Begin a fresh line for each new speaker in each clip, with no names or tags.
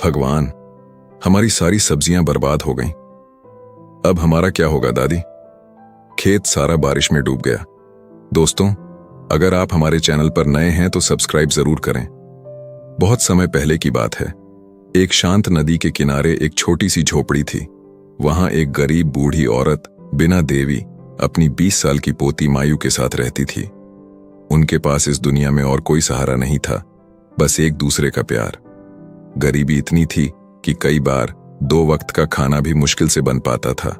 भगवान, हमारी सारी सब्जियां बर्बाद हो गईं। अब हमारा क्या होगा दादी? खेत सारा बारिश में डूब गया। दोस्तों, अगर आप हमारे चैनल पर नए हैं तो सब्सक्राइब जरूर करें। बहुत समय पहले की बात है। एक शांत नदी के किनारे एक छोटी सी झोपड़ी थी। वहां एक गरीब बूढ़ी औरत बिना देवी अपनी 20 साल की पोती मायू के साथ रहती थी। उनके पास इस दुनिया में और कोई सहारा नहीं था, बस एक दूसरे का प्यार। गरीबी इतनी थी कि कई बार 2 वक्त का खाना भी मुश्किल से बन पाता था।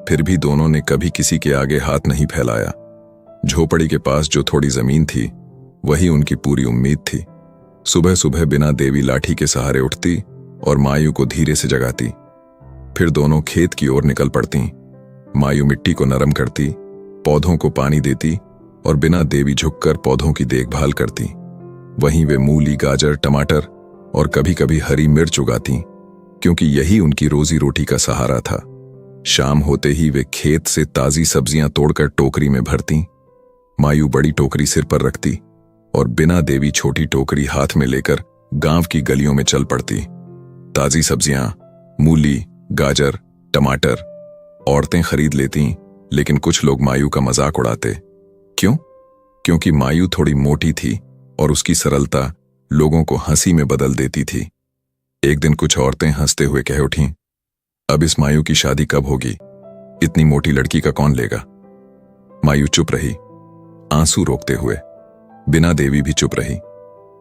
फिर भी दोनों ने कभी किसी के आगे हाथ नहीं फैलाया। झोपड़ी के पास जो थोड़ी जमीन थी, वही उनकी पूरी उम्मीद थी। सुबह सुबह बिना देवी लाठी के सहारे उठती और मायू को धीरे से जगाती। फिर दोनों खेत की ओर निकल पड़ती। मायू मिट्टी को नरम करती, पौधों को पानी देती और बिना देवी झुककर पौधों की देखभाल करती। वहीं वे मूली, गाजर, टमाटर और कभी कभी हरी मिर्च उगाती, क्योंकि यही उनकी रोजी रोटी का सहारा था। शाम होते ही वे खेत से ताजी सब्जियां तोड़कर टोकरी में भरती। मायू बड़ी टोकरी सिर पर रखती और बिना देवी छोटी टोकरी हाथ में लेकर गांव की गलियों में चल पड़ती। ताजी सब्जियां, मूली, गाजर, टमाटर औरतें खरीद लेती, लेकिन कुछ लोग मायू का मजाक उड़ाते। क्यों? क्योंकि मायू थोड़ी मोटी थी और उसकी सरलता लोगों को हंसी में बदल देती थी। एक दिन कुछ औरतें हंसते हुए कह उठीं, अब इस मायू की शादी कब होगी? इतनी मोटी लड़की का कौन लेगा? मायू चुप रही, आंसू रोकते हुए। बिना देवी भी चुप रही।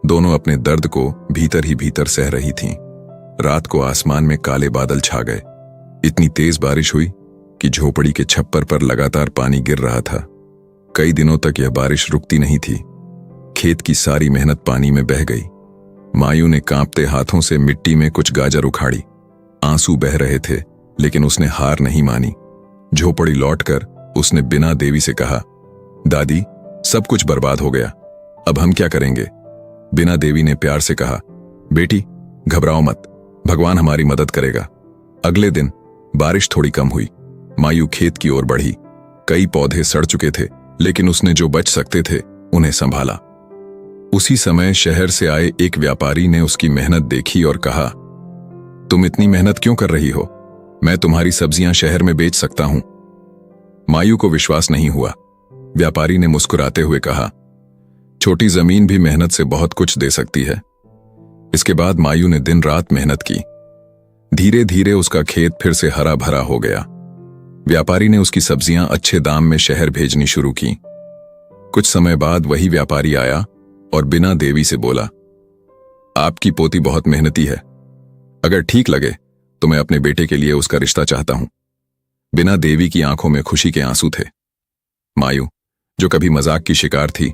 दोनों अपने दर्द को भीतर ही भीतर सह रही थीं। रात को आसमान में काले बादल छा गए। इतनी तेज बारिश हुई कि झोपड़ी के छप्पर पर लगातार पानी गिर रहा था। कई दिनों तक यह बारिश रुकती नहीं थी। खेत की सारी मेहनत पानी में बह गई। मायू ने कांपते हाथों से मिट्टी में कुछ गाजर उखाड़ी। आंसू बह रहे थे, लेकिन उसने हार नहीं मानी। झोपड़ी लौटकर उसने बिना देवी से कहा, दादी, सब कुछ बर्बाद हो गया, अब हम क्या करेंगे? बिना देवी ने प्यार से कहा, बेटी, घबराओ मत, भगवान हमारी मदद करेगा। अगले दिन बारिश थोड़ी कम हुई। मायू खेत की ओर बढ़ी। कई पौधे सड़ चुके थे, लेकिन उसने जो बच सकते थे उन्हें संभाला। उसी समय शहर से आए एक व्यापारी ने उसकी मेहनत देखी और कहा, तुम इतनी मेहनत क्यों कर रही हो? मैं तुम्हारी सब्जियां शहर में बेच सकता हूं। मायू को विश्वास नहीं हुआ। व्यापारी ने मुस्कुराते हुए कहा, छोटी जमीन भी मेहनत से बहुत कुछ दे सकती है। इसके बाद मायू ने दिन रात मेहनत की। धीरे धीरे उसका खेत फिर से हरा भरा हो गया। व्यापारी ने उसकी सब्जियां अच्छे दाम में शहर भेजनी शुरू की। कुछ समय बाद वही व्यापारी आया और बिना देवी से बोला, आपकी पोती बहुत मेहनती है, अगर ठीक लगे तो मैं अपने बेटे के लिए उसका रिश्ता चाहता हूं। बिना देवी की आंखों में खुशी के आंसू थे। मायू, जो कभी मजाक की शिकार थी,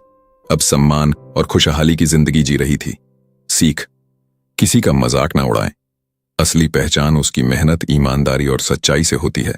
अब सम्मान और खुशहाली की जिंदगी जी रही थी। सीख, किसी का मजाक ना उड़ाएं। असली पहचान उसकी मेहनत, ईमानदारी और सच्चाई से होती है।